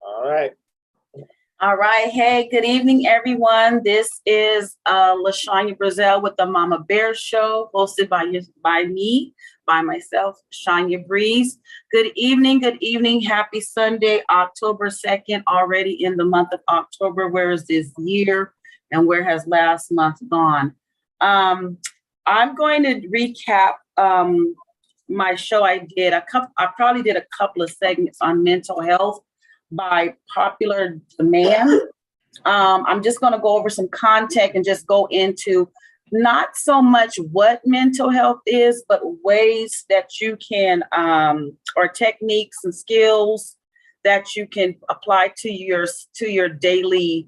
All right. All right. Hey, good evening, everyone. This is LaShanya Brazil with the Mama Bear Show, hosted by myself, Shanya Breeze. Good evening. Good evening. Happy Sunday, October 2nd, already in the month of October. Where is this year and where has last month gone? I'm going to recap my show I did. I probably did a couple of segments on mental health by popular demand. I'm just going to go over some content and just go into not so much what mental health is, but ways that you can, or techniques and skills that you can apply to your daily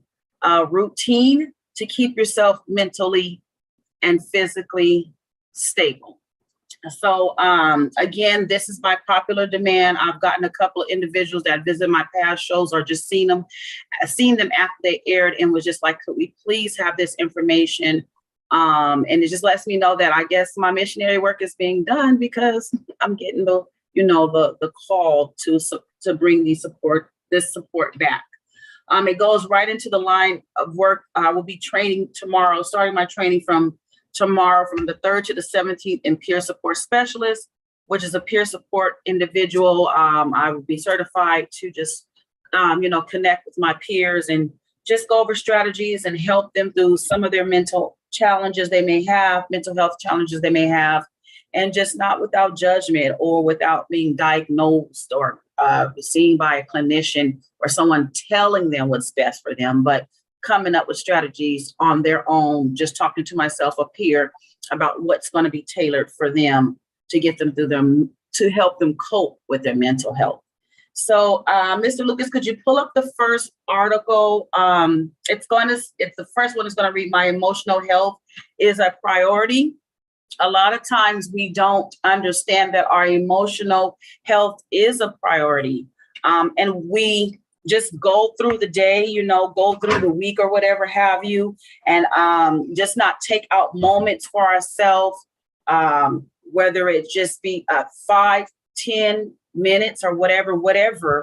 routine to keep yourself mentally and physically stable. So again, this is by popular demand. I've gotten a couple of individuals that visit my past shows or just seen them after they aired and was just like, could we please have this information? And it just lets me know that I guess my missionary work is being done because I'm getting the call to bring this support back. It goes right into the line of work. I will be training tomorrow, starting my training from tomorrow from the 3rd to the 17th in peer support specialist, which is a peer support individual. I will be certified to just, connect with my peers and just go over strategies and help them through some of their mental challenges they may have, mental health challenges they may have, and just not without judgment or without being diagnosed or seen by a clinician or someone telling them what's best for them, but coming up with strategies on their own, just talking to myself, a peer, about what's going to be tailored for them to get them through them, to help them cope with their mental health. So, Mr. Lucas, could you pull up the first article? It's the first one is going to read, my emotional health is a priority. A lot of times we don't understand that our emotional health is a priority. And we just go through the day, go through the week or whatever have you, and just not take out moments for ourselves, whether it just be 5-10 minutes or whatever,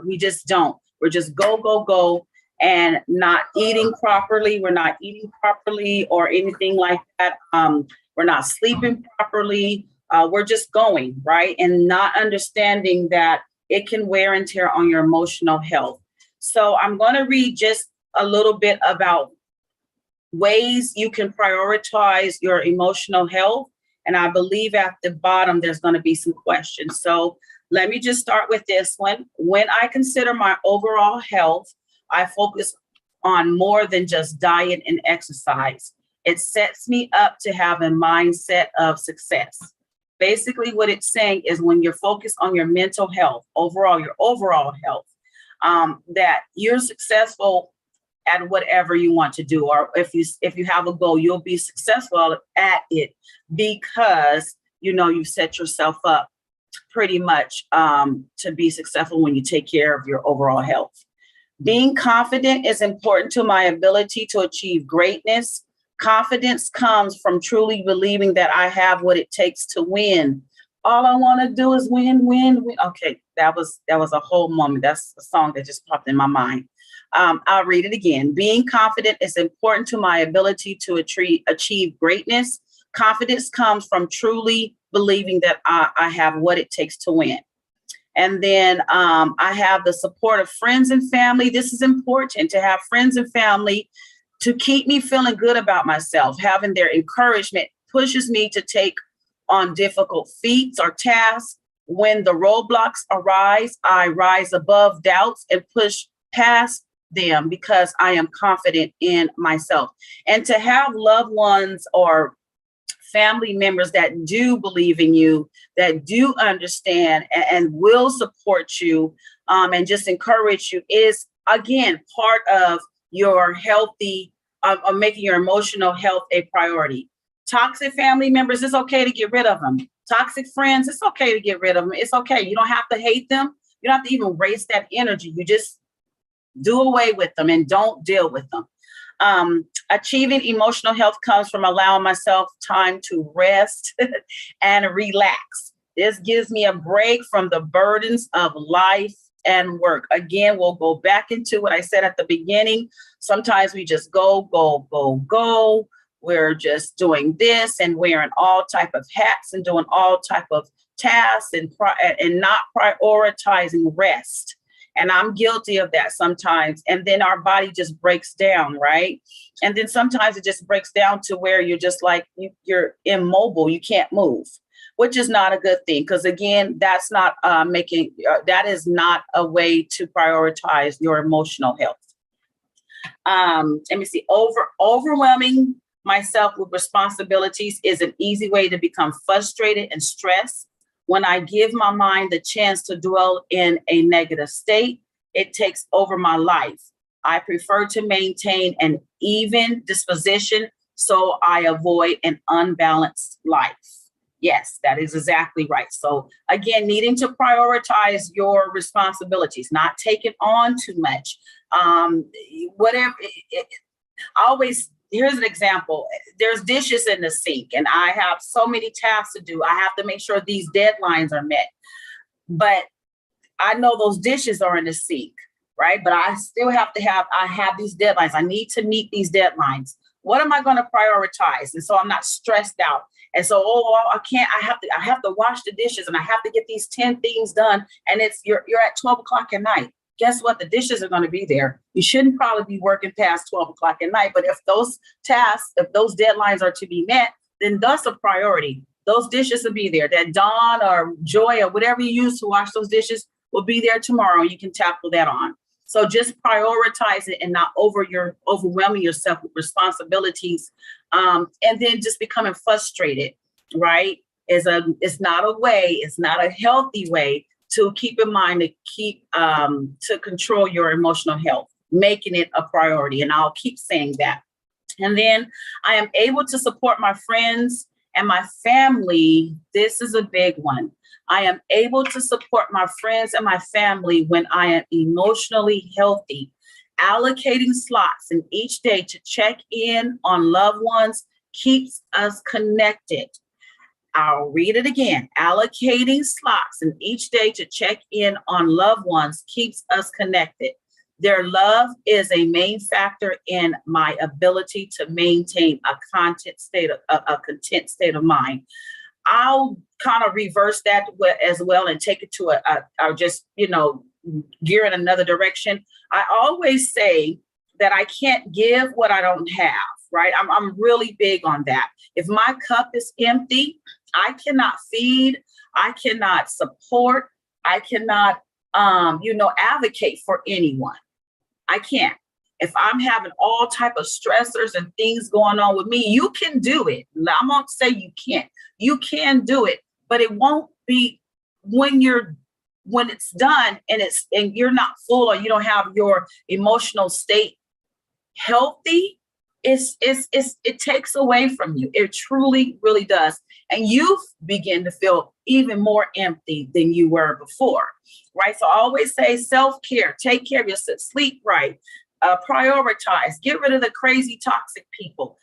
we just don't. We're just go, and not eating properly. We're not eating properly or anything like that. We're not sleeping properly. We're just going, right? And not understanding that it can wear and tear on your emotional health. So I'm going to read just a little bit about ways you can prioritize your emotional health. And I believe at the bottom, there's going to be some questions. So let me just start with this one. When I consider my overall health, I focus on more than just diet and exercise. It sets me up to have a mindset of success. Basically, what it's saying is when you're focused on your mental health, your overall health, that you're successful at whatever you want to do, or if you have a goal, you'll be successful at it because you've set yourself up pretty much to be successful when you take care of your overall health. Being confident is important to my ability to achieve greatness. Confidence comes from truly believing that I have what it takes to win. All I want to do is win. Okay, that was a whole moment. That's a song that just popped in my mind. I'll read it again. Being confident is important to my ability to achieve greatness. Confidence comes from truly believing that I have what it takes to win. And then I have the support of friends and family. This is important, to have friends and family to keep me feeling good about myself. Having their encouragement pushes me to take on difficult feats or tasks. When the roadblocks arise, I rise above doubts and push past them because I am confident in myself. And to have loved ones or family members that do believe in you, that do understand and will support you and just encourage you is, again, part of your healthy, of making your emotional health a priority. Toxic family members, it's okay to get rid of them. Toxic friends, it's okay to get rid of them. It's okay. You don't have to hate them. You don't have to even waste that energy. You just do away with them and don't deal with them. Achieving emotional health comes from allowing myself time to rest and relax. This gives me a break from the burdens of life and work. Again, we'll go back into what I said at the beginning. Sometimes we just go. We're just doing this and wearing all type of hats and doing all type of tasks and not prioritizing rest. And I'm guilty of that sometimes. And then our body just breaks down, right? And then sometimes it just breaks down to where you're just like, you're immobile, you can't move, which is not a good thing. Because again, that's not that is not a way to prioritize your emotional health. Let me see, overwhelming myself with responsibilities is an easy way to become frustrated and stressed. When I give my mind the chance to dwell in a negative state, it takes over my life. I prefer to maintain an even disposition so I avoid an unbalanced life. Yes, that is exactly right. So again, needing to prioritize your responsibilities, not taking on too much. Here's an example. There's dishes in the sink and I have so many tasks to do. I have to make sure these deadlines are met. But I know those dishes are in the sink, right? But I still have these deadlines. I need to meet these deadlines. What am I going to prioritize? And so I'm not stressed out. And so, I have to wash the dishes and I have to get these 10 things done. And you're at 12 o'clock at night. Guess what? The dishes are going to be there. You shouldn't probably be working past 12 o'clock at night. But if those deadlines are to be met, then that's a priority. Those dishes will be there. That Dawn or Joy or whatever you use to wash those dishes will be there tomorrow. You can tackle that on. So just prioritize it and not overwhelming yourself with responsibilities. And then just becoming frustrated, right? It's not a healthy way to keep in mind to control your emotional health, making it a priority. And I'll keep saying that. And then I am able to support my friends and my family. This is a big one. I am able to support my friends and my family when I am emotionally healthy. Allocating slots in each day to check in on loved ones keeps us connected. I'll read it again. Allocating slots in each day to check in on loved ones keeps us connected. Their love is a main factor in my ability to maintain a content state of mind. I'll kind of reverse that as well and take it to gear in another direction. I always say that I can't give what I don't have, right? I'm really big on that. If my cup is empty, I cannot feed, I cannot support, I cannot, advocate for anyone. I can't. If I'm having all type of stressors and things going on with me, you can do it. I'm not saying you can't. You can do it, but it won't be when it's done and you're not full or you don't have your emotional state healthy. It takes away from you. It truly, really does. And you begin to feel even more empty than you were before, right? So I always say self-care, take care of yourself, sleep right, prioritize, get rid of the crazy toxic people,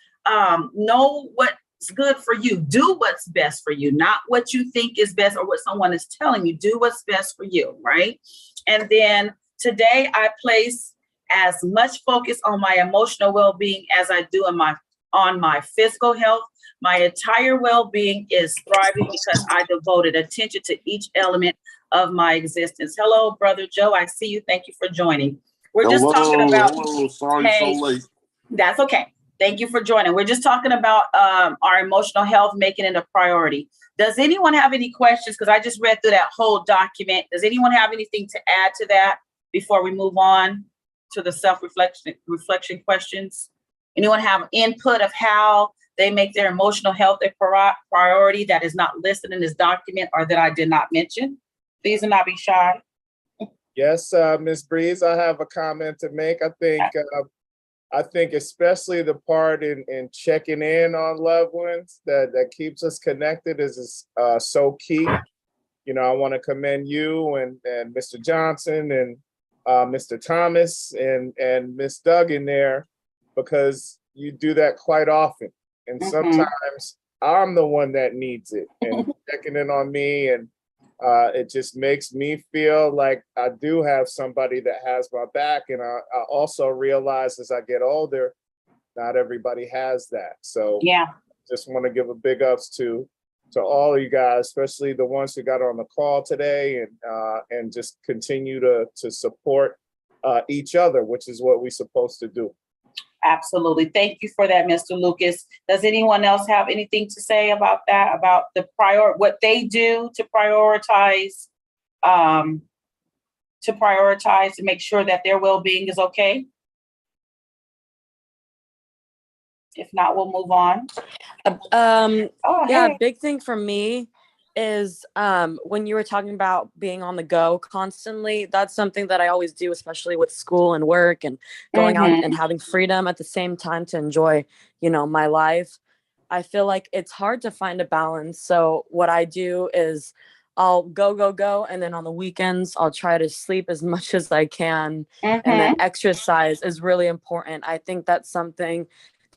know what's good for you, do what's best for you, not what you think is best or what someone is telling you, do what's best for you, right? And then today I place as much focus on my emotional well-being as I do on my physical health. My entire well-being is thriving because I devoted attention to each element of my existence. Hello, Brother Joe. I see you. Thank you for joining. We're just talking about. Hello. Sorry, so late. That's okay. Thank you for joining. We're just talking about our emotional health, making it a priority. Does anyone have any questions? Because I just read through that whole document. Does anyone have anything to add to that before we move on to the self-reflection questions? Anyone have input of how they make their emotional health a priority that is not listed in this document or that I did not mention? Please do not be shy. Yes, Ms. Breeze, I have a comment to make. I think especially the part in checking in on loved ones that keeps us connected is so key. You know, I want to commend you and Mr. Johnson and Mr. Thomas and Miss Duggan there, because you do that quite often. And sometimes I'm the one that needs it and checking in on me. And It just makes me feel like I do have somebody that has my back. And I also realize as I get older, not everybody has that. So Yeah. just want to give a big ups to all of you guys, especially the ones who got on the call today, and just continue to support each other, which is what we're supposed to do. Absolutely. Thank you for that, Mr. Lucas. Does anyone else have anything to say about that, about what they do um, to make sure that their well-being is okay? If not, we'll move on. Yeah, a big thing for me is when you were talking about being on the go constantly, that's something that I always do, especially with school and work and going out and having freedom at the same time to enjoy, my life. I feel like it's hard to find a balance. So what I do is I'll go. And then on the weekends, I'll try to sleep as much as I can. And then exercise is really important. I think that's something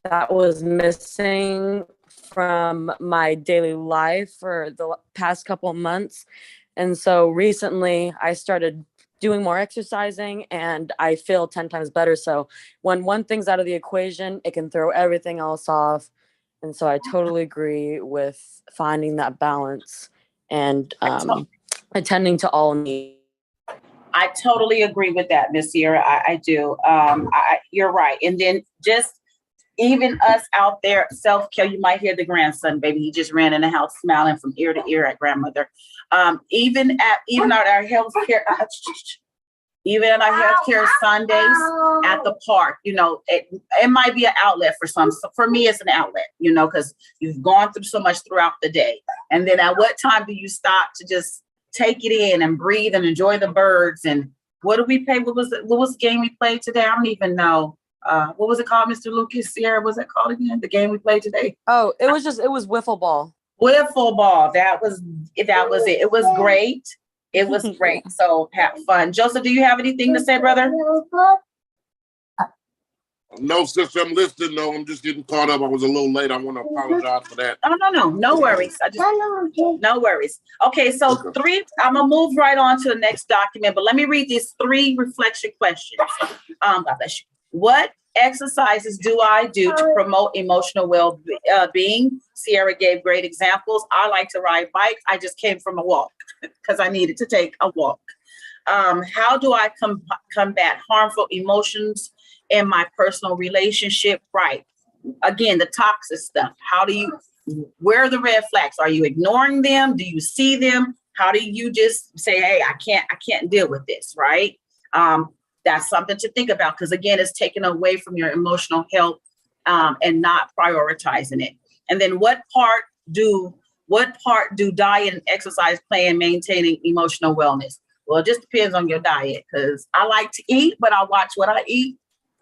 that was missing from my daily life for the past couple of months. And so recently I started doing more exercising and I feel 10 times better. So when one thing's out of the equation, it can throw everything else off. And so I totally agree with finding that balance and attending to all needs. I totally agree with that, Miss Sierra. I do. You're right. And then just even us out there, self-care, you might hear the grandson, baby. He just ran in the house smiling from ear to ear at grandmother. Even at our healthcare, even at our healthcare Sundays at the park, it might be an outlet for some. So for me, it's an outlet, because you've gone through so much throughout the day. And then at what time do you stop to just take it in and breathe and enjoy the birds? And what did we play? What was the game we played today? I don't even know. What was it called, Mr. Lucas? Sierra, what was it called again? The game we played today? Oh, it was wiffle ball. Wiffle ball. That was it. It was great. It was great. So have fun. Joseph, do you have anything to say, brother? No, sister, I'm listening. No, I'm just getting caught up. I was a little late. I want to apologize for that. No worries. No worries. Okay, so I'm gonna move right on to the next document, but let me read these 3 reflection questions. God bless you. What exercises do I do to promote emotional well-being? Sierra gave great examples. I like to ride bikes. I just came from a walk because I needed to take a walk. How do I combat harmful emotions in my personal relationship? Right. Again, the toxic stuff. Where are the red flags? Are you ignoring them? Do you see them? How do you just say, hey, I can't deal with this, right? That's something to think about, because again, it's taken away from your emotional health and not prioritizing it. And then what part do diet and exercise play in maintaining emotional wellness? Well, it just depends on your diet, because I like to eat, but I watch what I eat.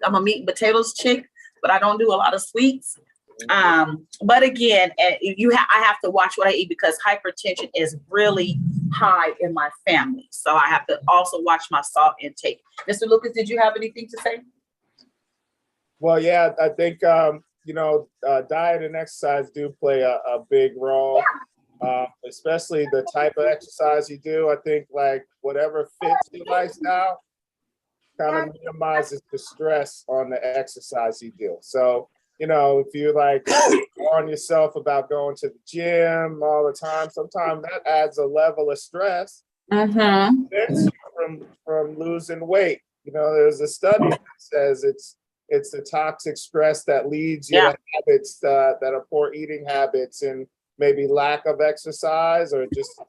I'm a meat and potatoes chick, but I don't do a lot of sweets. But again, I have to watch what I eat, because hypertension is really high in my family. So I have to also watch my salt intake. Mr. Lucas, did you have anything to say? Well, yeah, I think, diet and exercise do play a big role, especially the type of exercise you do. I think like whatever fits your lifestyle kind of minimizes the stress on the exercise you do. So, if you're like on yourself about going to the gym all the time, sometimes that adds a level of stress from losing weight. There's a study that says it's the toxic stress that leads you to habits that are poor eating habits and maybe lack of exercise, or just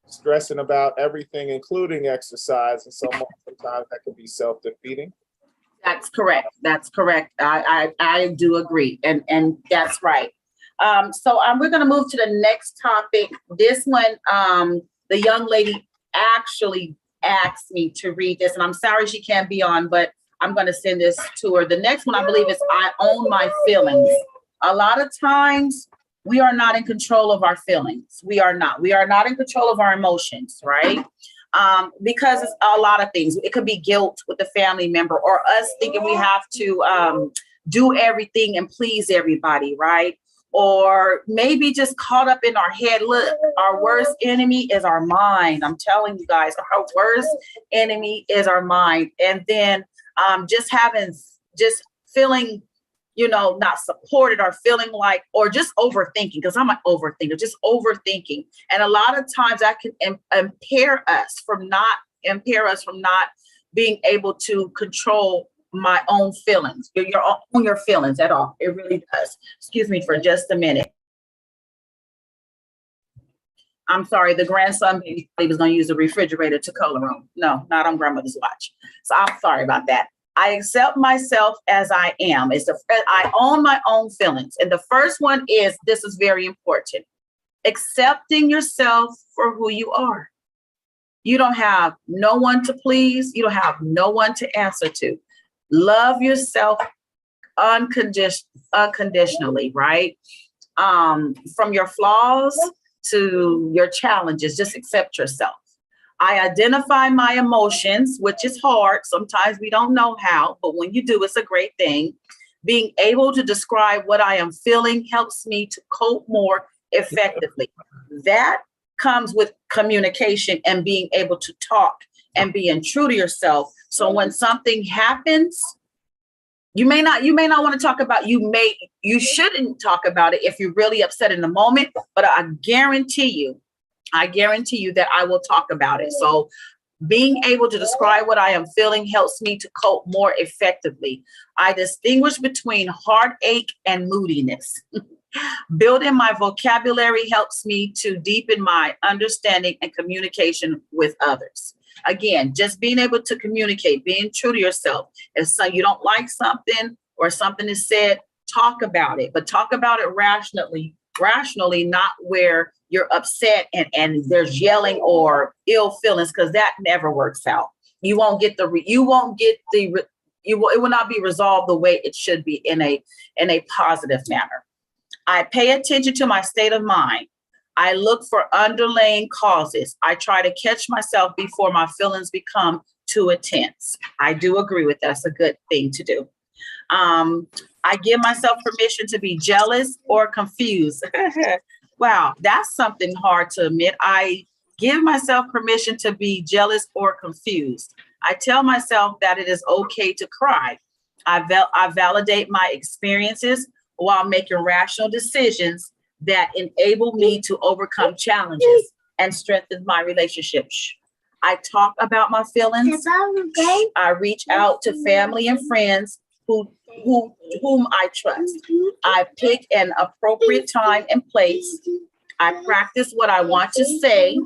stressing about everything, including exercise. And sometimes that can be self-defeating. That's correct. I do agree. And that's right. So we're going to move to the next topic. This one, the young lady actually asked me to read this, and I'm sorry she can't be on, but I'm going to send this to her. The next one, I believe, is I own my feelings. A lot of times we are not in control of our feelings. We are not in control of our emotions, right? Because it's a lot of things. It could be guilt with the family member, or us thinking we have to do everything and please everybody, right? or maybe just caught up in our head. Look, our worst enemy is our mind. I'm telling you guys, our worst enemy is our mind. And then just feeling, not supported, or feeling like, or just overthinking, because I'm an overthinker, just overthinking. And a lot of times that can impair us from not being able to control my own feelings, your feelings at all. It really does. Excuse me for just a minute. I'm sorry, the grandson he was going to use the refrigerator to color room. No, not on grandmother's watch. So I'm sorry about that. I accept myself as I am. I own my own feelings. And the first one is, this is very important, accepting yourself for who you are. You don't have no one to please. You don't have no one to answer to. Love yourself unconditionally, right? From your flaws to your challenges, just accept yourself. I identify my emotions, which is hard. Sometimes we don't know how, but when you do, it's a great thing. Being able to describe what I am feeling helps me to cope more effectively. That comes with communication and being able to talk and being true to yourself. So when something happens, you may not want to talk about, you shouldn't talk about it if you're really upset in the moment, but I guarantee you that I will talk about it. So being able to describe what I am feeling helps me to cope more effectively. I distinguish between heartache and moodiness. Building my vocabulary helps me to deepen my understanding and communication with others. Again, just being able to communicate, being true to yourself. If you don't like something or something is said, talk about it, but talk about it rationally, not where you're upset and there's yelling or ill feelings, because that never works out. It will not be resolved the way it should be in a positive manner. I pay attention to my state of mind. I look for underlying causes. I try to catch myself before my feelings become too intense. I do agree with that's a good thing to do. I give myself permission to be jealous or confused. Wow, that's something hard to admit. I give myself permission to be jealous or confused. I tell myself that it is okay to cry. I validate my experiences while making rational decisions that enable me to overcome challenges and strengthen my relationships. I talk about my feelings. I reach out to family and friends whom I trust. I pick an appropriate time and place. I practice what I want to say.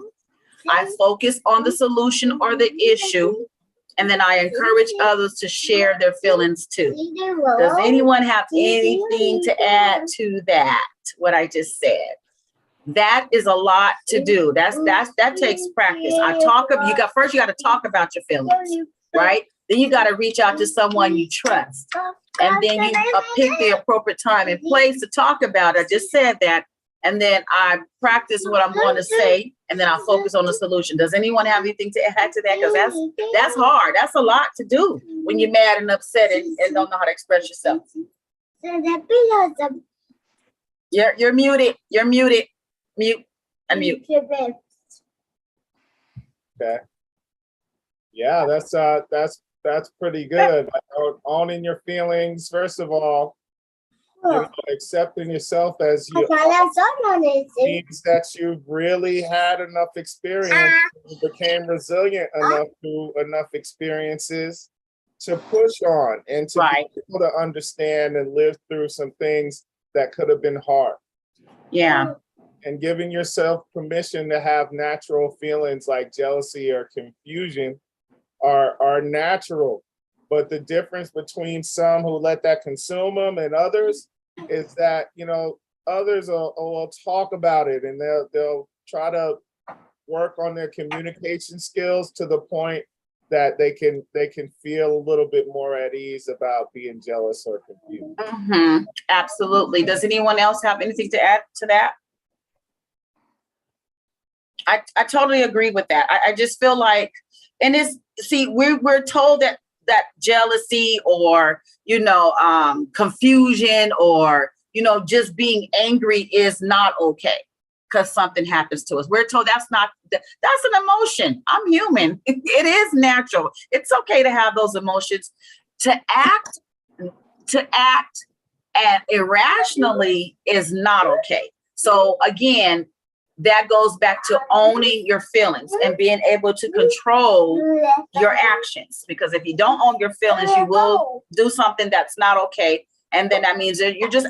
I focus on the solution or the issue. And then I encourage others to share their feelings too. Does anyone have anything to add to that, what I just said? That is a lot to do. That takes practice. You got to talk about your feelings, right? Then you got to reach out to someone you trust. And then you pick the appropriate time and place to talk about it. I just said that. And then I practice what I'm going to say, and then I focus on the solution. Does anyone have anything to add to that? Because that's hard. That's a lot to do when you're mad and upset and don't know how to express yourself. You're muted. You're muted. Mute. Unmute. Okay. Yeah, that's pretty good. Owning your feelings, first of all. Accepting yourself as you are means that you've really had enough experience, you became resilient enough to enough experiences to push on and to be able to understand and live through some things that could have been hard. Yeah. And giving yourself permission to have natural feelings like jealousy or confusion are natural. But the difference between some who let that consume them and others is that, others will talk about it, and they'll try to work on their communication skills to the point that they can feel a little bit more at ease about being jealous or confused. Mm-hmm. Absolutely. Does anyone else have anything to add to that? I totally agree with that. I just feel like, we're told that jealousy or, confusion or, just being angry is not okay because something happens to us. We're told that's an emotion. I'm human. It is natural. It's okay to have those emotions. To act and irrationally is not okay. So again, that goes back to owning your feelings and being able to control your actions. Because if you don't own your feelings, you will do something that's not okay. And then that means that you're just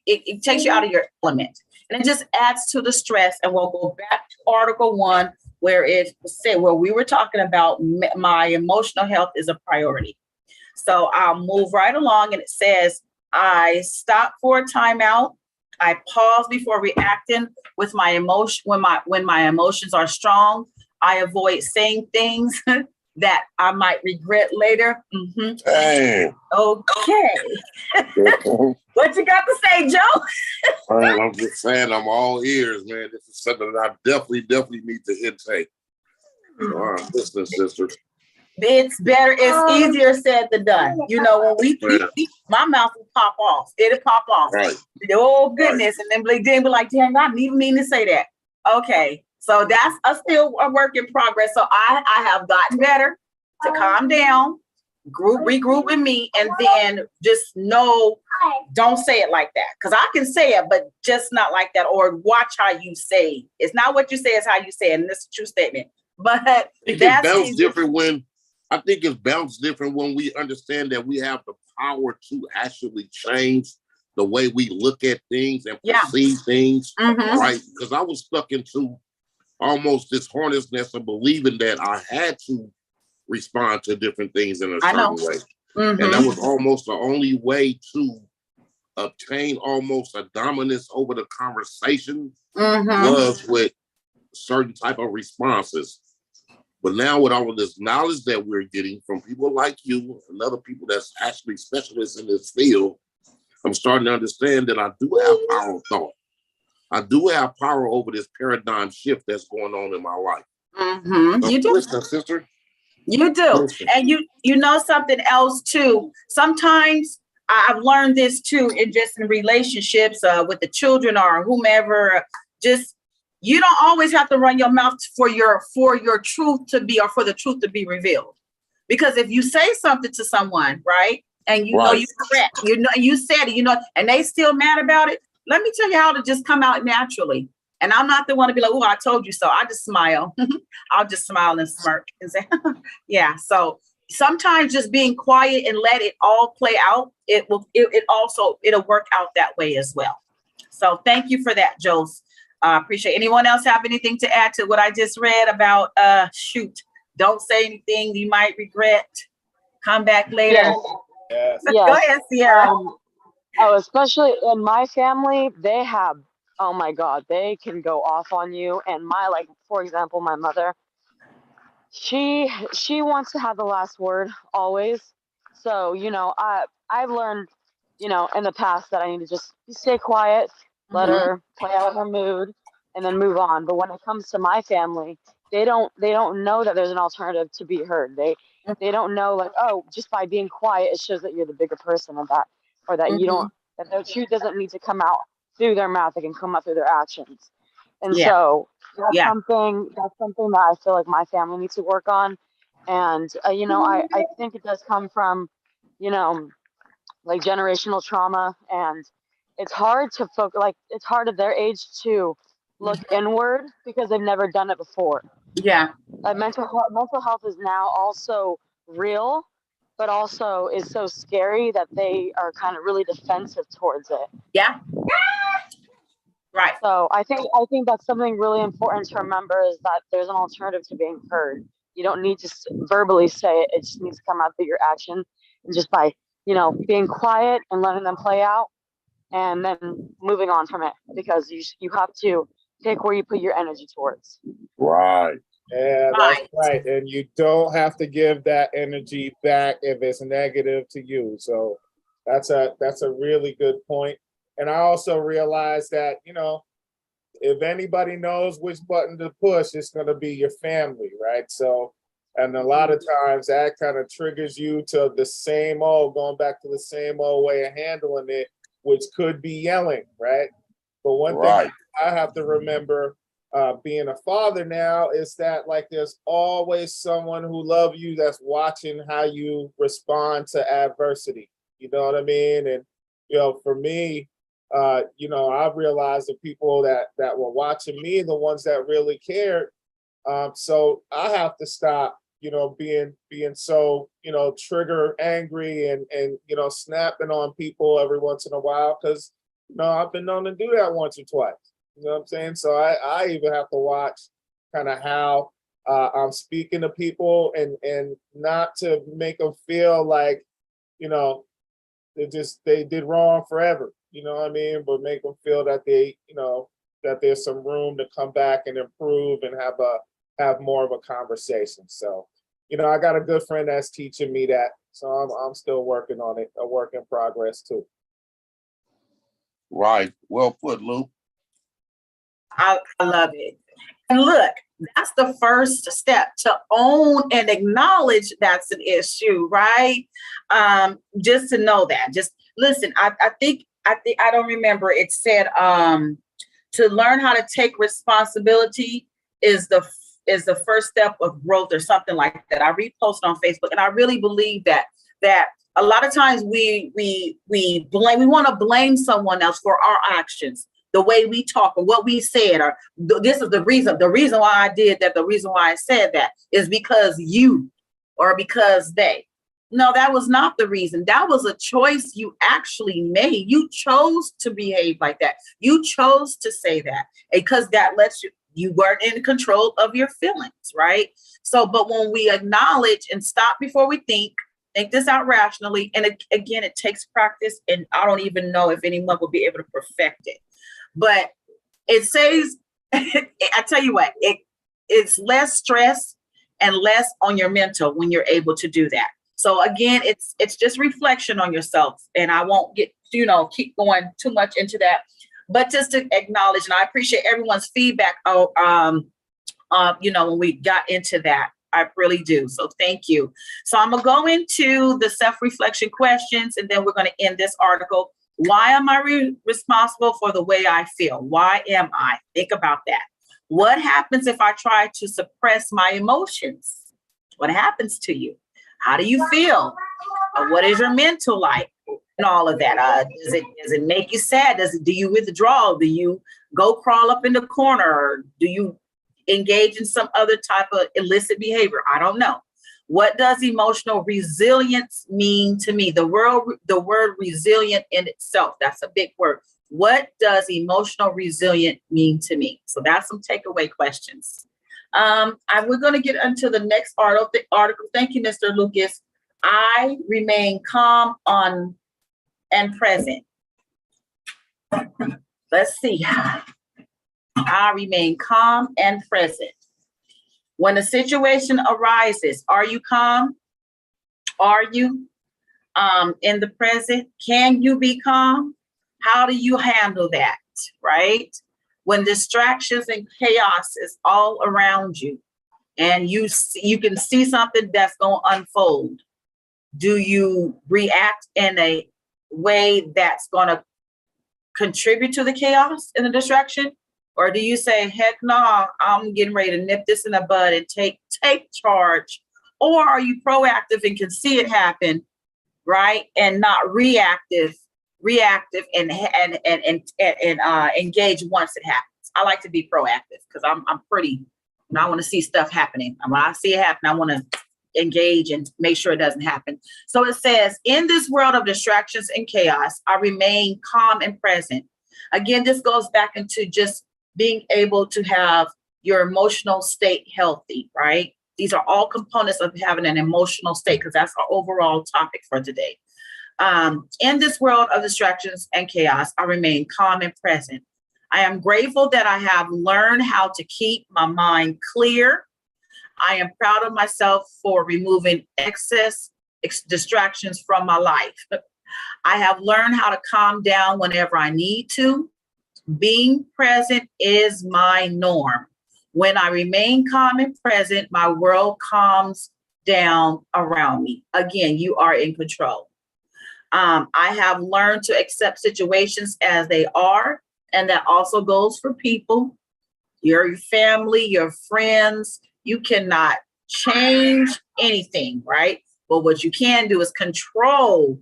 it takes you out of your element. And it just adds to the stress. And we'll go back to Article 1, where we were talking about my emotional health is a priority. So I'll move right along, and it says, I stop for a timeout. I pause before reacting with my emotion. When my emotions are strong, I avoid saying things that I might regret later. Hey. Okay. What you got to say, Joe? I'm just saying, I'm all ears, man. This is something that I definitely need to intake. Listen, sister. It's better. It's easier said than done. When we my mouth will pop off. It'll pop off. Right. Oh goodness, right. And then be like, damn, I didn't even mean to say that. Okay, so that's still a work in progress. So I have gotten better to calm down, regroup with me, and then just don't say it like that. Because I can say it, but just not like that. Or watch how you say. It's not what you say, it's how you say it. And this is a true statement. But it's bounced different when we understand that we have the power to actually change the way we look at things and perceive things, right? Because I was stuck into almost this hornet's nest of believing that I had to respond to different things in a certain way. And that was almost the only way to obtain almost a dominance over the conversation was with certain type of responses. But now with all of this knowledge that we're getting from people like you and other people that's actually specialists in this field, I'm starting to understand that I do have power of thought. I do have power over this paradigm shift that's going on in my life. So you do. Listen, sister. You do. Listen. And you know something else too. Sometimes I've learned this too in relationships with the children or whomever. Just you don't always have to run your mouth for your truth to be, or for the truth to be revealed. Because if you say something to someone, right, and know you're correct, you said it, and they still mad about it, let me tell you how to just come out naturally. And I'm not the one to be like, oh, I told you so. I just smile. I'll just smile and smirk and say, yeah. So sometimes just being quiet and let it all play out, it'll work out that way as well. So thank you for that, Jose. Appreciate it. Anyone else have anything to add to what I just read about don't say anything you might regret, come back later? Yes. Go ahead, Sierra. Especially in my family, they have, oh my God, they can go off on you. And for example, my mother, she wants to have the last word always. So, I've learned, in the past that I need to just stay quiet, let her play out her mood, and then move on. But when it comes to my family, they don't know that there's an alternative to be heard. They don't know, just by being quiet, it shows that you're the bigger person of that, or that you don't, that their truth doesn't need to come out through their mouth, it can come out through their actions. And so that's something that I feel like my family needs to work on. And I think it does come from generational trauma, and it's hard to it's hard at their age to look inward because they've never done it before. Mental health is now also real, but also is so scary that they are kind of really defensive towards it. Right. So I think that's something really important to remember, is that there's an alternative to being heard. You don't need to verbally say it. It just needs to come out through your action, and just by, being quiet and letting them play out, and then moving on from it, because you have to pick where you put your energy towards. Right. Yeah, that's right. And you don't have to give that energy back if it's negative to you. So that's a really good point. And I also realized that, if anybody knows which button to push, it's going to be your family, right? So, and a lot of times that kind of triggers you to going back to the same old way of handling it. which could be yelling, right? But one Right. thing I have to remember, being a father now, is that like there's always someone who loves you that's watching how you respond to adversity. You know what I mean? And for me, I realized the people that were watching me, the ones that really cared. So I have to stop, being so, trigger angry and snapping on people every once in a while, because I've been known to do that once or twice. You know what I'm saying? So I even have to watch kind of how I'm speaking to people, and not to make them feel like, they did wrong forever. You know what I mean? But make them feel that that there's some room to come back and improve and have more of a conversation. So, I got a good friend that's teaching me that. So I'm still working on it, a work in progress too. Right. Well put, Lou. I love it. And look, that's the first step, to own and acknowledge that's an issue, right? Just to know that. Just listen, I think I don't remember. It said to learn how to take responsibility is the first step of growth, or something like that. I reposted on Facebook, and I really believe that a lot of times we want to blame someone else for our actions, the way we talk or what we said, or this is the reason why I did that, the reason why I said that is because you, or because they. No, that was not the reason. That was a choice you actually made. You chose to behave like that. You chose to say that, because that lets you weren't in control of your feelings, right? So, but when we acknowledge and stop before we think this out rationally, and again, it takes practice, and I don't even know if anyone will be able to perfect it. But it says, I tell you what, it's less stress and less on your mental when you're able to do that. So again, it's just reflection on yourself, and I won't get, keep going too much into that, but just to acknowledge, and I appreciate everyone's feedback. When we got into that, I really do. So thank you. So I'm gonna go into the self-reflection questions, and then we're gonna end this article. Why am I responsible for the way I feel? Why am I? Think about that. What happens if I try to suppress my emotions? What happens to you? How do you feel? What is your mental like? And all of that. Does it make you sad? Do you withdraw? Do you go crawl up in the corner? Or do you engage in some other type of illicit behavior? I don't know. What does emotional resilience mean to me? The word resilient in itself, that's a big word. What does emotional resilient mean to me? So that's some takeaway questions. We're going to get into the next article. Thank you, Mr. Lucas. I remain calm and present. Let's see. I remain calm and present. When a situation arises, are you calm? Are you in the present? Can you be calm? How do you handle that, right? When distractions and chaos is all around you, and you can see something that's going to unfold, do you react in a way that's going to contribute to the chaos and the distraction? Or do you say, heck no, I'm getting ready to nip this in the bud and take charge? Or are you proactive and can see it happen, right? And not reactive and engage once it happens. I like to be proactive because I'm pretty, I want to see stuff happening. And when I see it happen, I want to engage and make sure it doesn't happen. So it says, in this world of distractions and chaos, I remain calm and present. Again, this goes back into just being able to have your emotional state healthy, right? These are all components of having an emotional state, because that's our overall topic for today. In this world of distractions and chaos, I remain calm and present. I am grateful that I have learned how to keep my mind clear. I am proud of myself for removing excess distractions from my life. I have learned how to calm down whenever I need to. Being present is my norm. When I remain calm and present, my world calms down around me. Again, you are in control. I have learned to accept situations as they are, and that also goes for people, your family, your friends. You cannot change anything, right? But what you can do is control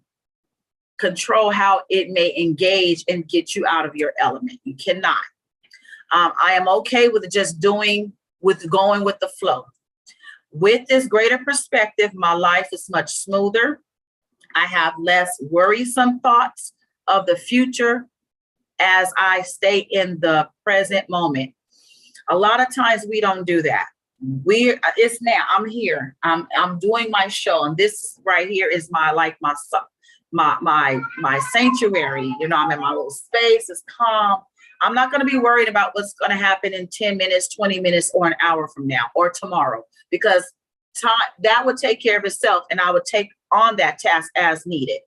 how it may engage and get you out of your element. You cannot. I am okay with just going with the flow. With this greater perspective, my life is much smoother. I have less worrisome thoughts of the future as I stay in the present moment. A lot of times we don't do that. It's now. I'm here. I'm doing my show, and this right here is my sanctuary. You know, I'm in my little space. It's calm. I'm not going to be worried about what's going to happen in 10 minutes, 20 minutes, or an hour from now or tomorrow, because time that would take care of itself, and I would take on that task as needed.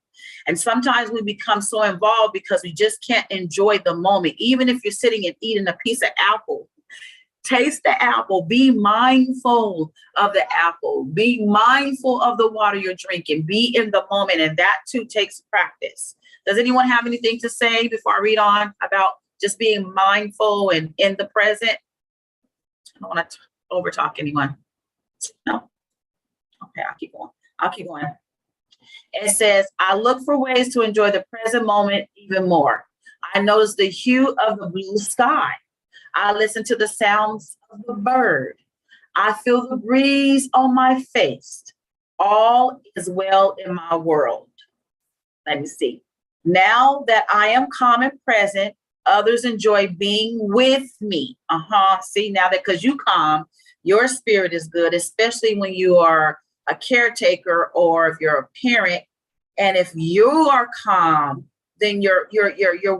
And sometimes we become so involved because we just can't enjoy the moment. Even if you're sitting and eating a piece of apple, taste the apple, be mindful of the apple, be mindful of the water you're drinking, be in the moment. And that too takes practice. Does anyone have anything to say before I read on about just being mindful and in the present? I don't want to over talk anyone. No? Okay, I'll keep going. It says, I look for ways to enjoy the present moment even more. I notice the hue of the blue sky. I listen to the sounds of the bird. I feel the breeze on my face. All is well in my world. Let me see. Now that I am calm and present, others enjoy being with me. See, now that because you calm, your spirit is good, especially when you are a caretaker or if you're a parent. And if you are calm, then your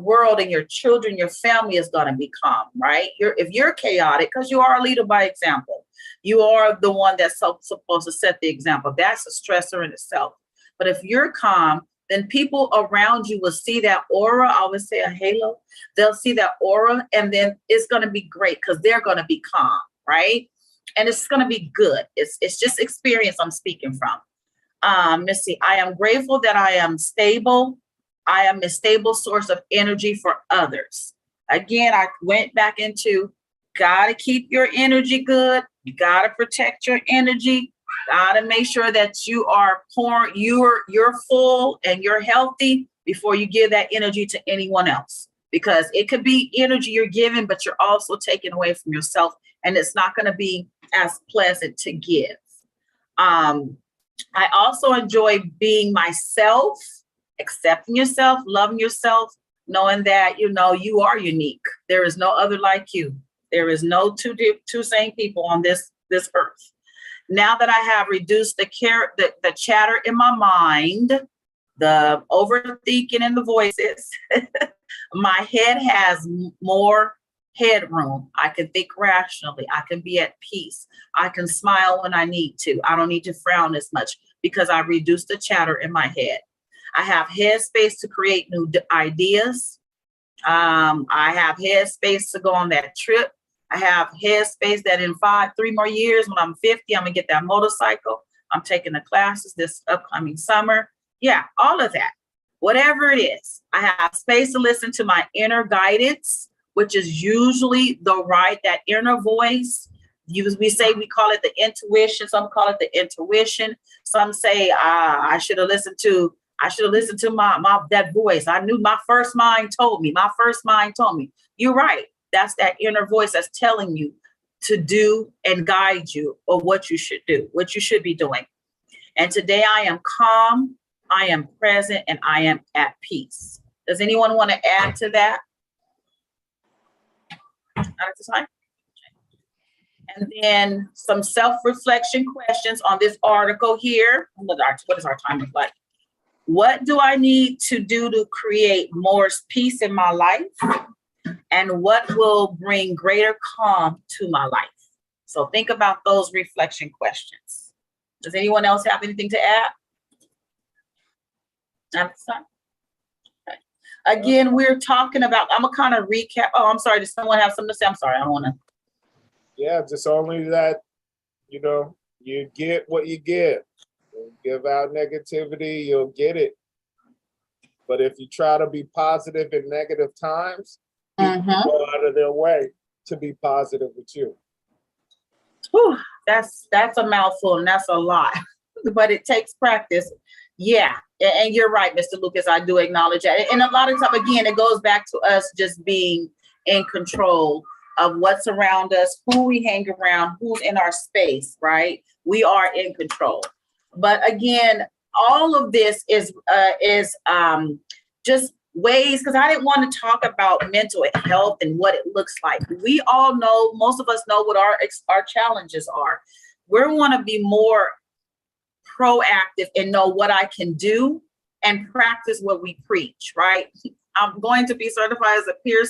world and your children, your family is going to be calm, right? If you're chaotic, because you are a leader by example, you are the one that's supposed to set the example. That's a stressor in itself. But if you're calm, then people around you will see that aura. I always say a halo. They'll see that aura, and then it's going to be great because they're going to be calm, right? And it's going to be good. It's just experience I'm speaking from. Let's see. I am grateful that I am stable. I am a stable source of energy for others. Again, I went back into gotta keep your energy good. You gotta protect your energy. Gotta make sure that you are you're full and you're healthy before you give that energy to anyone else. Because it could be energy you're giving, but you're also taking away from yourself, and it's not going to be as pleasant to give. I also enjoy being myself, accepting yourself, loving yourself, knowing that, you know, you are unique. There is no other like you. There is no two same people on this earth. Now that I have reduced the chatter in my mind, the overthinking and the voices, my head has more headroom. I can think rationally. I can be at peace. I can smile when I need to. I don't need to frown as much because I reduced the chatter in my head. I have headspace to create new ideas. I have headspace to go on that trip. I have headspace that in 3 more years, when I'm 50, I'm gonna get that motorcycle. I'm taking the classes this upcoming summer. Yeah, all of that. Whatever it is, I have space to listen to my inner guidance, which is usually that inner voice. We call it the intuition. Some call it the intuition. Some say I should have listened to my that voice. I knew my first mind told me. You're right. That's that inner voice that's telling you to do and guide you or what you should do, what you should be doing. And today I am calm, I am present, and I am at peace. Does anyone want to add to that? Not at this time? And then some self-reflection questions on this article here. What does our time look like? What do I need to do to create more peace in my life? And what will bring greater calm to my life? So think about those reflection questions. Does anyone else have anything to add? Okay. Again, we're talking about, I'm gonna kind of recap. Oh, I'm sorry. Does someone have something to say? I'm sorry. I don't want to. Yeah, just only that, you know, you get what you give. You give out negativity, you'll get it. But if you try to be positive in negative times, people go out of their way to be positive with you. Whew, that's a mouthful, and that's a lot, but it takes practice. Yeah, and you're right, Mr. Lucas. I do acknowledge that. And a lot of time, again, it goes back to us just being in control of what's around us, who we hang around, who's in our space, right? We are in control. But again, all of this is just ways, because I didn't want to talk about mental health and what it looks like. We all know, most of us know what our challenges are. We want to be more proactive and know what I can do and practice what we preach, right? I'm going to be certified as a peer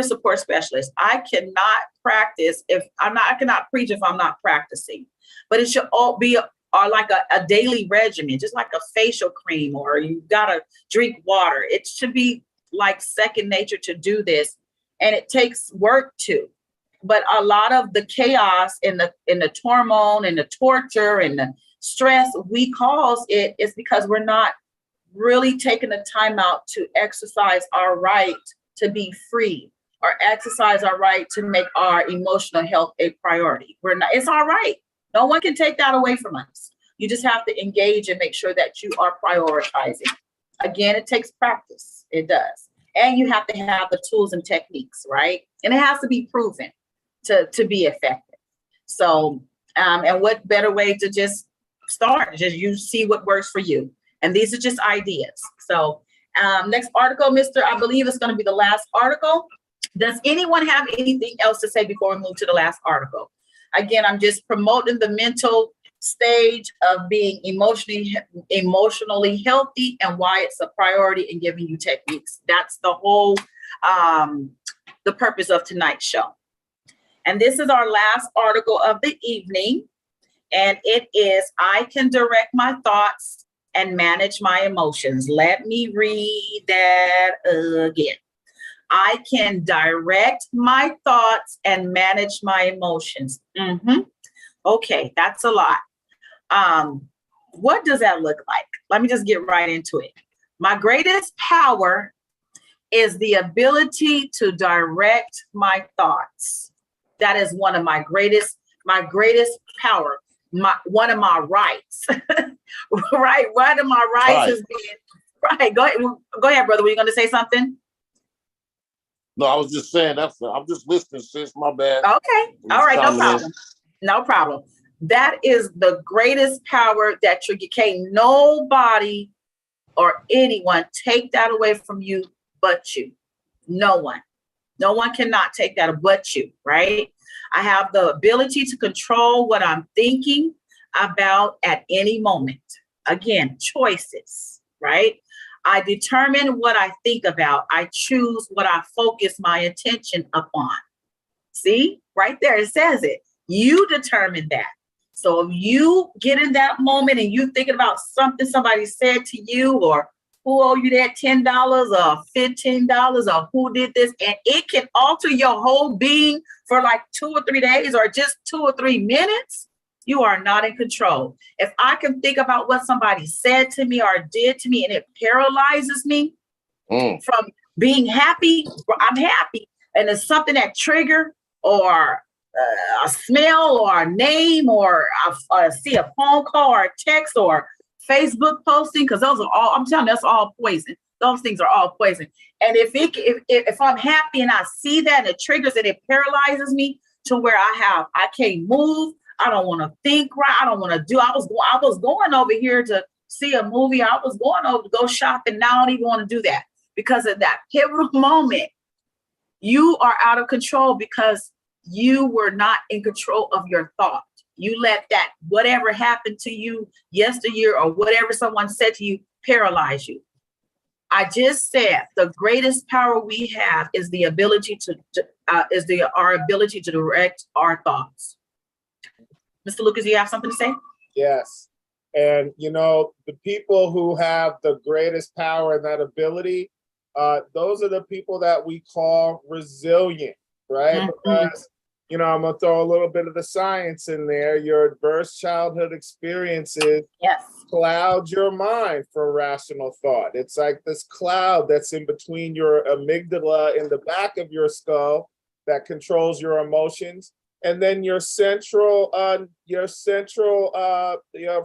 support specialist. I cannot practice I cannot preach if I'm not practicing. But it should all be like a daily regimen, just like a facial cream, or you gotta drink water. It should be like second nature to do this, and it takes work too. But a lot of the chaos and the turmoil and the torture and the stress we cause it is because we're not really taking the time out to exercise our right to be free, or exercise our right to make our emotional health a priority. It's all right. No one can take that away from us. You just have to engage and make sure that you are prioritizing. Again, it takes practice. It does. And you have to have the tools and techniques, right? And it has to be proven to be effective. So, and what better way to just start? Just you see what works for you. And these are just ideas. So next article, I believe it's going to be the last article. Does anyone have anything else to say before we move to the last article? Again, I'm just promoting the mental stage of being emotionally healthy and why it's a priority, and giving you techniques. That's the whole, the purpose of tonight's show. And this is our last article of the evening. And it is, I can direct my thoughts and manage my emotions. Let me read that again. I can direct my thoughts and manage my emotions. Okay, that's a lot. What does that look like? Let me just get right into it. My greatest power is the ability to direct my thoughts. That is one of my greatest power. One of my rights. Right? One of my rights is being right. Go ahead, brother. Were you going to say something? No, I was just saying I'm just listening, sis. My bad. Okay. All right. No problem. No problem. That is the greatest power that you can. Nobody or anyone take that away from you but you. No one. No one cannot take that but you, right? I have the ability to control what I'm thinking about at any moment. Again, choices, right? I determine what I think about. I choose what I focus my attention upon. See, right there, it says it. You determine that. So if you get in that moment and you thinking about something somebody said to you, or who owe you that $10 or $15, or who did this, and it can alter your whole being for like 2 or 3 days, or just 2 or 3 minutes, you are not in control. If I can think about what somebody said to me or did to me, and it paralyzes me from being happy, I'm happy, and it's something that trigger, or a smell, or a name, or I see a phone call or a text or Facebook posting, because those are all, I'm telling you, that's all poison. Those things are all poison. And if I'm happy and I see that and it triggers and it paralyzes me to where I can't move, I don't want to think right, I don't want to do. I was going over here to see a movie. I was going over to go shopping. Now I don't even want to do that, because of that pivotal moment. You are out of control because you were not in control of your thought. You let that, whatever happened to you yesteryear or whatever someone said to you, paralyze you. I just said the greatest power we have is the ability our ability to direct our thoughts. Mr. Lucas, you have something to say? Yes. And, the people who have the greatest power and that ability, those are the people that we call resilient, right? Because you know, I'm gonna throw a little bit of the science in there. Your adverse childhood experiences cloud your mind for rational thought. It's like this cloud that's in between your amygdala in the back of your skull that controls your emotions, and then your central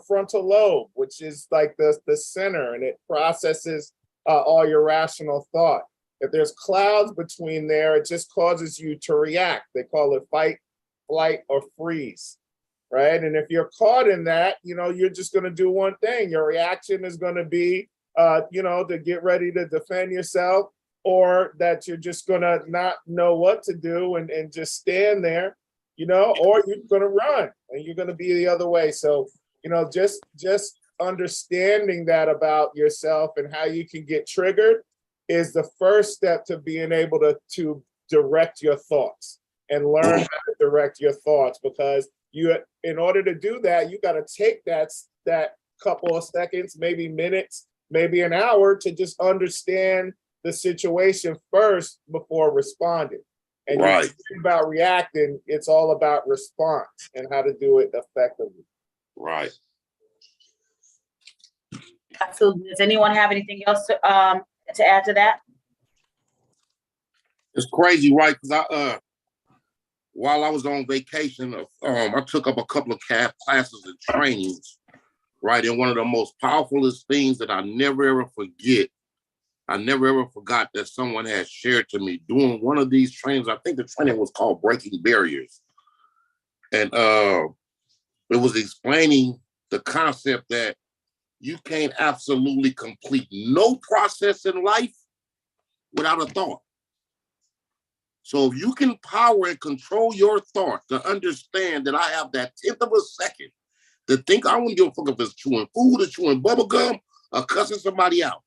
frontal lobe, which is like the center, and it processes all your rational thought. If there's clouds between there, it just causes you to react. They call it fight, flight, or freeze, right? And if you're caught in that, you know, you're just going to do one thing. Your reaction is going to be, you know, to get ready to defend yourself, or that you're just going to not know what to do and just stand there, you know, or you're going to run and you're going to be the other way. So, you know, just understanding that about yourself and how you can get triggered is the first step to being able to direct your thoughts and learn how to direct your thoughts, because you, in order to do that, you got to take that couple of seconds, maybe minutes, maybe an hour to just understand the situation first before responding. And right. You're about reacting, it's all about response and how to do it effectively. Right. So does anyone have anything else to add to that? It's crazy, right? Because while I was on vacation, I took up a couple of classes and trainings, right? And one of the most powerfulest things that I never ever forget, I never ever forgot that someone had shared to me doing one of these trainings. I think the training was called Breaking Barriers. And it was explaining the concept that you can't absolutely complete no process in life without a thought. So if you can power and control your thought to understand that I have that 10th of a second to think, I wouldn't give a fuck if it's chewing food or chewing bubble gum or cussing somebody out,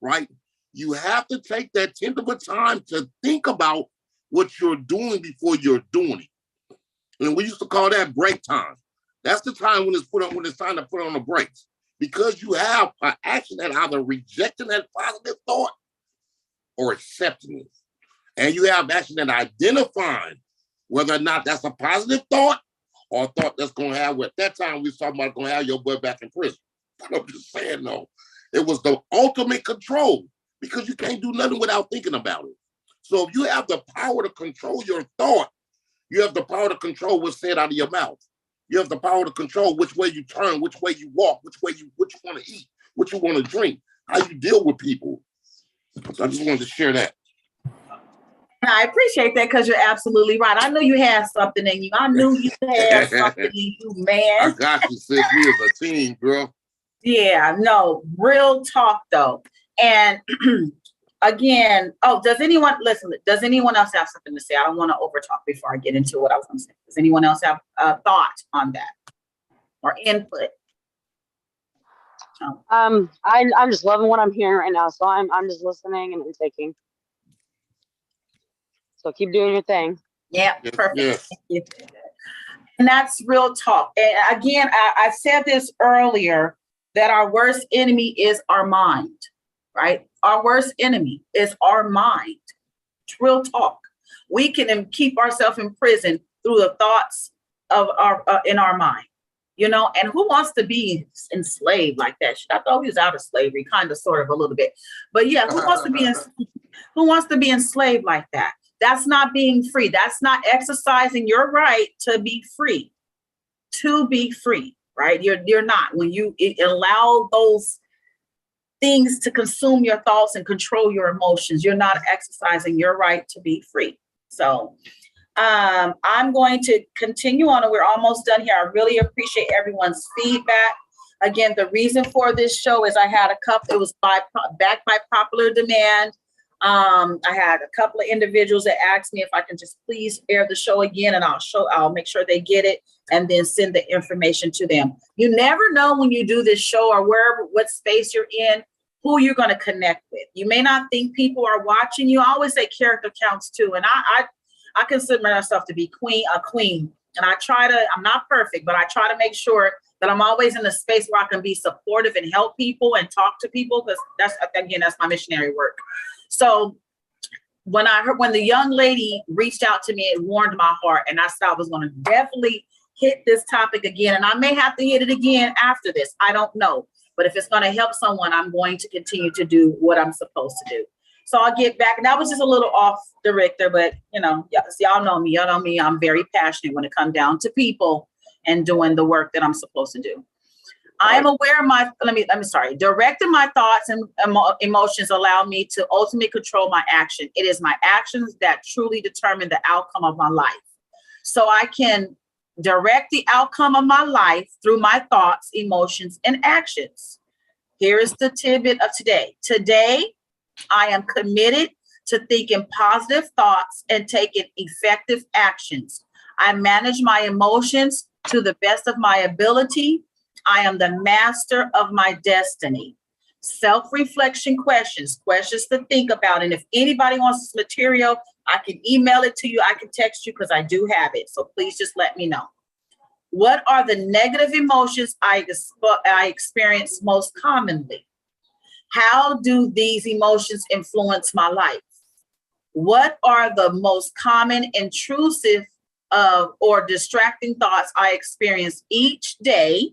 right? You have to take that 10th of a time to think about what you're doing before you're doing it. And we used to call that break time. That's the time when it's time to put on the brakes, because you have an action that either rejecting that positive thought or accepting it. And you have action that identifying whether or not that's a positive thought or a thought that's going to have, at that time we was talking about going to have your butt back in prison. But I'm just saying, no, it was the ultimate control, because you can't do nothing without thinking about it. So if you have the power to control your thought, you have the power to control what's said out of your mouth. You have the power to control which way you turn, which way you walk, what you want to eat, what you want to drink, how you deal with people. So I just wanted to share that. I appreciate that, because you're absolutely right. I knew you had something in you. I knew you had something in you, man. I got you, sis. We as a team, girl. Yeah, no, real talk though. And again, does anyone else have something to say? I don't want to overtalk before I get into what I was going to say. Does anyone else have a thought on that or input? I'm just loving what I'm hearing right now, so I'm just listening and taking. So keep doing your thing. Yeah, perfect. Yes. Thank you. And that's real talk. And again, I said this earlier, that our worst enemy is our mind, right? Our worst enemy is our mind. It's real talk. We can keep ourselves in prison through the thoughts of in our mind, you know. And who wants to be enslaved like that? I thought he was out of slavery, kind of, sort of, a little bit. But yeah, who wants to be enslaved like that? That's not being free. That's not exercising your right to be free. To be free, right? You're not. When you allow those things to consume your thoughts and control your emotions, you're not exercising your right to be free. So I'm going to continue on, and we're almost done here. I really appreciate everyone's feedback. Again, the reason for this show is I had a couple, it was backed by popular demand. I had a couple of individuals that asked me if I can just please air the show again, and I'll make sure they get it and then send the information to them. You never know when you do this show or what space you're in, who you're going to connect with. You may not think people are watching you. I always say character counts too. And I consider myself to be a queen. And I'm not perfect, but I try to make sure that I'm always in a space where I can be supportive and help people and talk to people, because that's my missionary work. So when the young lady reached out to me, it warmed my heart, and I said I was going to definitely hit this topic again, and I may have to hit it again after this. I don't know, but if it's going to help someone, I'm going to continue to do what I'm supposed to do. So I'll get back. And that was just a little off the Richter, but y'all know me. Y'all know me. I'm very passionate when it comes down to people and doing the work that I'm supposed to do. I am aware of directing my thoughts and emotions allow me to ultimately control my action. It is my actions that truly determine the outcome of my life. So I can direct the outcome of my life through my thoughts, emotions, and actions. Here is the tidbit of today. Today, I am committed to thinking positive thoughts and taking effective actions. I manage my emotions to the best of my ability. I am the master of my destiny. Self-reflection questions to think about. And if anybody wants this material, I can email it to you. I can text you because I do have it. So please just let me know. What are the negative emotions I experience most commonly? How do these emotions influence my life? What are the most common intrusive or distracting thoughts I experience each day?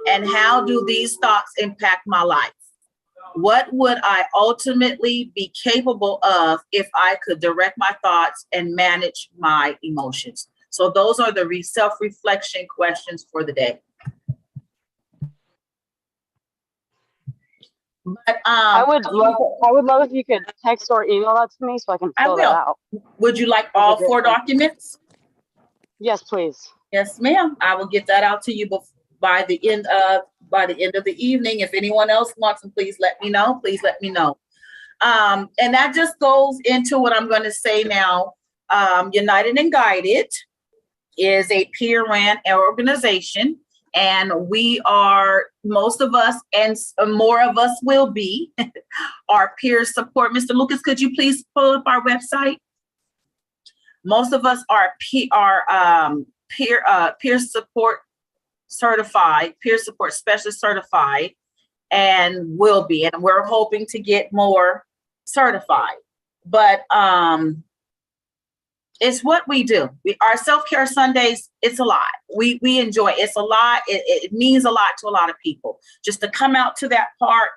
And how do these thoughts impact my life? What would I ultimately be capable of if I could direct my thoughts and manage my emotions? So those are the self-reflection questions for the day. But I would love if you could text or email that to me so I can fill that out. Would you like all 4 documents? Yes, please. Yes, ma'am. I will get that out to you by the end of the evening. If anyone else wants them, please let me know. Please let me know. And that just goes into what I'm going to say now. United and Guided is a peer-run organization. And most of us, and more of us will be, our peer support. Mr. Lucas, could you please pull up our website? Most of us are peer support certified, peer support specialist certified, and will be. And we're hoping to get more certified. But it's what we do. Our self-care Sundays, it's a lot. We enjoy it. It's a lot. It means a lot to a lot of people. Just to come out to that park,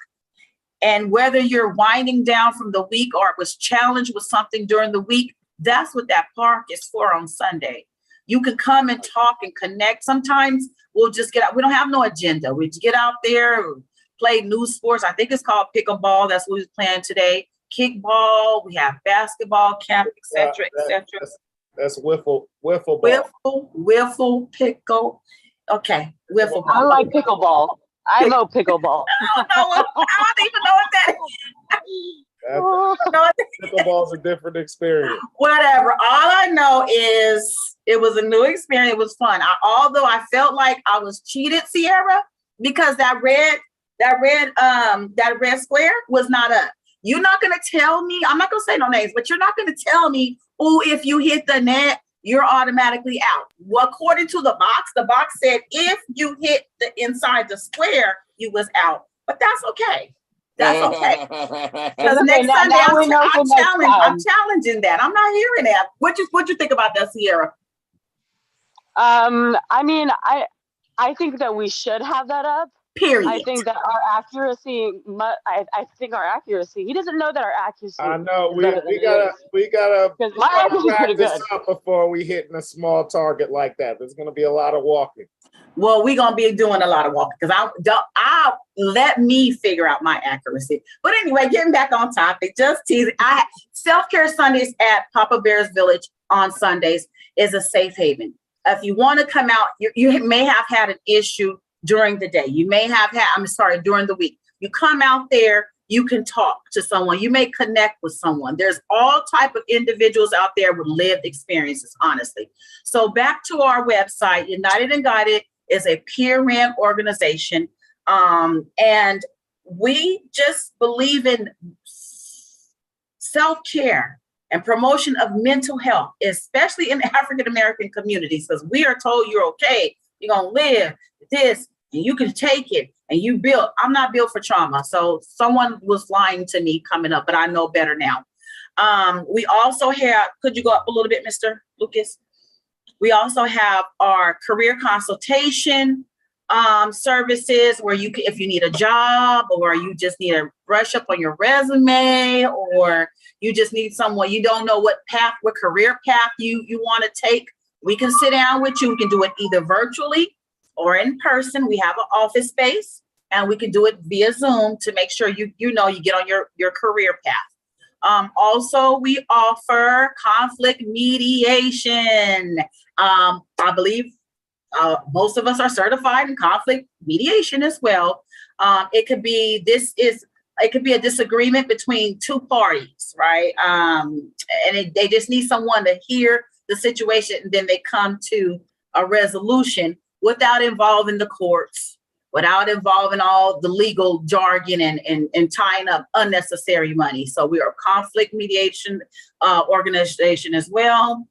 and whether you're winding down from the week or was challenged with something during the week, that's what that park is for on Sunday. You can come and talk and connect. Sometimes we'll just get out. We don't have no agenda. We just get out there, play new sports. I think it's called pickleball. That's what we're playing today. Kickball, we have basketball, camp, etc., etc. That's wiffle ball. Wiffle, pickle. Okay, wiffle ball. I like pickleball. I know pickleball. I don't even know what that is. Pickleball's a different experience. Whatever. All I know is it was a new experience. It was fun. Although I felt like I was cheated, Sierra, because that red square was not up. You're not going to tell me, I'm not going to say no names, but you're not going to tell me, oh, if you hit the net, you're automatically out. Well, according to the box said if you hit the inside the square, you was out. But that's okay. That's okay. Because next Sunday, I'm challenging that. I'm not hearing that. What you think about that, Sierra? I mean, I think that we should have that up. Period. I think that our accuracy. He doesn't know that our accuracy. I know we gotta practice up before we hitting a small target like that. There's gonna be a lot of walking. Well, we're gonna be doing a lot of walking because I'll let me figure out my accuracy. But anyway, getting back on topic, just teasing. Self-care Sundays at Papa Bear's Village on Sundays is a safe haven. If you want to come out, you may have had an issue during the day. You may have had, during the week. You come out there, you can talk to someone. You may connect with someone. There's all type of individuals out there with lived experiences, honestly. So back to our website, United and Guided is a peer-run organization. And we just believe in self-care and promotion of mental health, especially in African-American communities, because we are told you're okay, you're going to live this, and you can take it, and you built. I'm not built for trauma, so someone was lying to me coming up, but I know better now. We also have, could you go up a little bit, Mr. Lucas? We also have our career consultation services where you can, if you need a job or you just need a brush up on your resume, or you just need someone, you don't know what career path you want to take, we can sit down with you. We can do it either virtually or in person. We have an office space and we can do it via Zoom to make sure you get on your career path. Also, we offer conflict mediation. I believe most of us are certified in conflict mediation as well. It could be a disagreement between two parties, right? And they just need someone to hear the situation, and then they come to a resolution without involving the courts, without involving all the legal jargon and tying up unnecessary money. So we are a conflict mediation organization as well.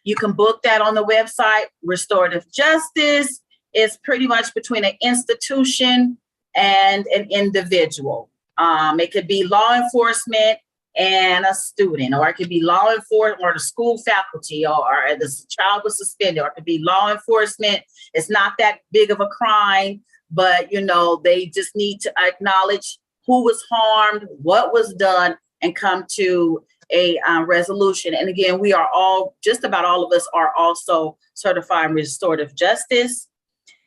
You can book that on the website. Restorative justice is pretty much between an institution and an individual. It could be law enforcement and a student, or it could be law enforcement or the school faculty, or the child was suspended, or it could be law enforcement. It's not that big of a crime, but they just need to acknowledge who was harmed, what was done, and come to a resolution. And again, just about all of us are also certified in restorative justice.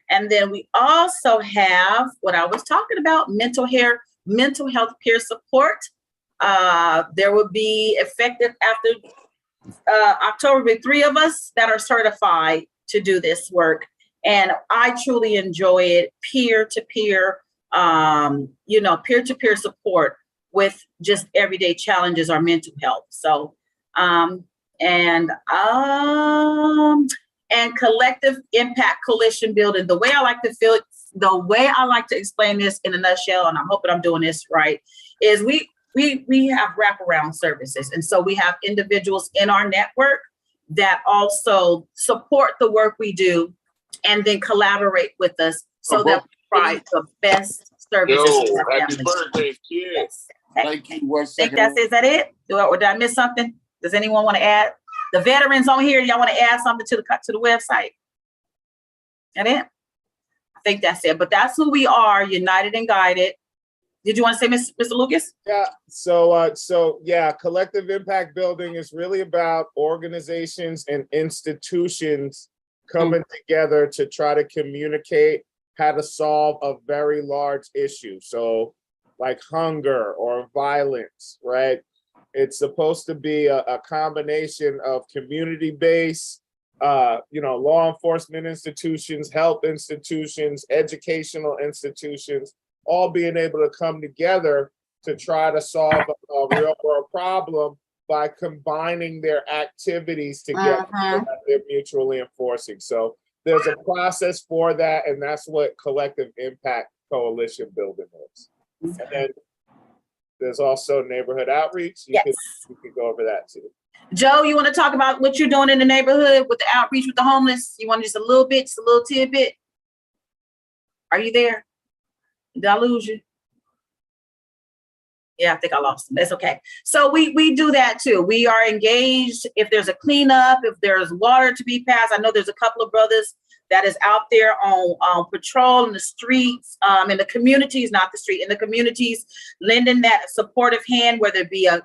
And then we also have what I was talking about, mental health peer support. There will be effective after October, 3 of us that are certified to do this work. And I truly enjoy it, peer-to-peer, peer-to-peer support with just everyday challenges or mental health. So, and collective impact coalition building. The way I like to explain this in a nutshell, and I'm hoping I'm doing this right, is we have wraparound services. And so we have individuals in our network that also support the work we do and then collaborate with us so that we provide the best services. Happy birthday, kids. Yes. Thank you. 1 second. Is that it? Did I miss something? Does anyone want to add? The veterans on here, y'all want to add something to the website? That it? I think that's it. But that's who we are, United and Guided. Did you want to say, Mr. Lucas? Yeah. So collective impact building is really about organizations and institutions coming together to try to communicate how to solve a very large issue. So like hunger or violence, right? It's supposed to be a combination of community-based, law enforcement institutions, health institutions, educational institutions, all being able to come together to try to solve a real world problem by combining their activities together so that they're mutually enforcing. So there's a process for that, and that's what collective impact coalition building is. And then there's also neighborhood outreach. You can go over that too. Joe, you want to talk about what you're doing in the neighborhood with the outreach with the homeless? You want just a little tidbit? Are you there? Did I lose you? Yeah, I think I lost him. That's okay. So we do that too. We are engaged. If there's a cleanup, if there's water to be passed, I know there's a couple of brothers that is out there on patrol in the streets, in the communities, not the street, in the communities, lending that supportive hand, whether it be a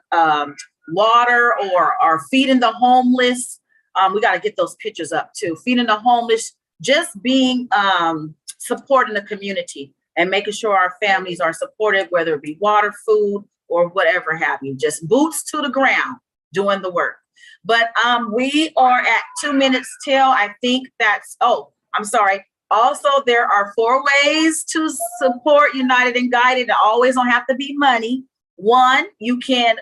water or feeding the homeless. We got to get those pictures up too. Feeding the homeless, just being supporting the community and making sure our families are supported, whether it be water, food, or whatever have you. Just boots to the ground doing the work. But we are at 2 minutes till. I think that's, I'm sorry. Also, there are 4 ways to support United and Guided. It always don't have to be money. One, you can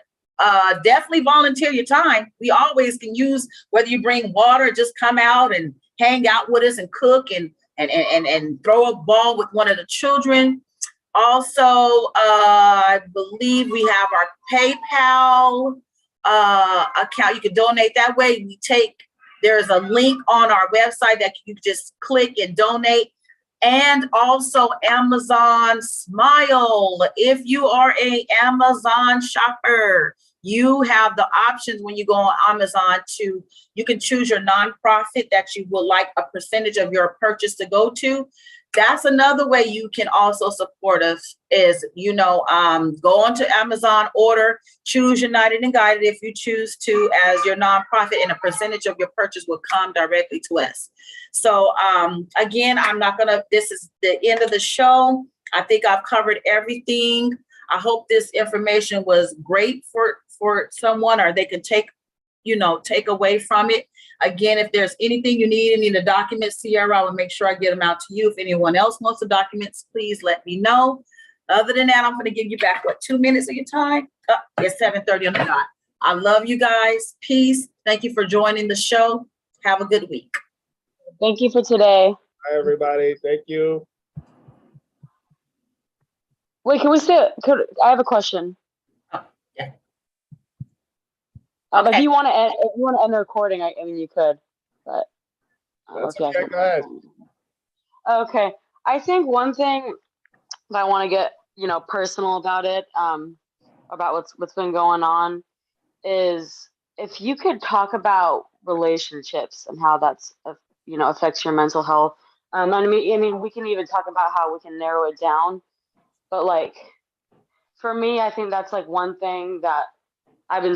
definitely volunteer your time. We always can use, whether you bring water, just come out and hang out with us and cook and throw a ball with one of the children. Also, I believe we have our PayPal account. You can donate that way. There's a link on our website that you just click and donate. And also Amazon Smile. If you are an Amazon shopper, you have the options when you go on Amazon you can choose your nonprofit that you would like a percentage of your purchase to go to. That's another way you can also support us is, go onto Amazon, order, choose United and Guided if you choose to as your nonprofit, and a percentage of your purchase will come directly to us. So again, this is the end of the show. I think I've covered everything. I hope this information was great for someone, or they can take away from it. Again, if there's anything you need, any of the documents, Sierra, I will make sure I get them out to you. If anyone else wants the documents, please let me know. Other than that, I'm going to give you back, 2 minutes of your time? It's 7:30 on the dot. I love you guys. Peace. Thank you for joining the show. Have a good week. Thank you for today. Hi, everybody. Thank you. Wait, I have a question. Yeah. If you want to end the recording, I mean, you could, but okay. Go ahead. Okay. I think one thing that I want to get, personal about it, about what's been going on, is if you could talk about relationships and how that's, affects your mental health. I mean, we can even talk about how we can narrow it down, but for me, I think that's one thing that I've been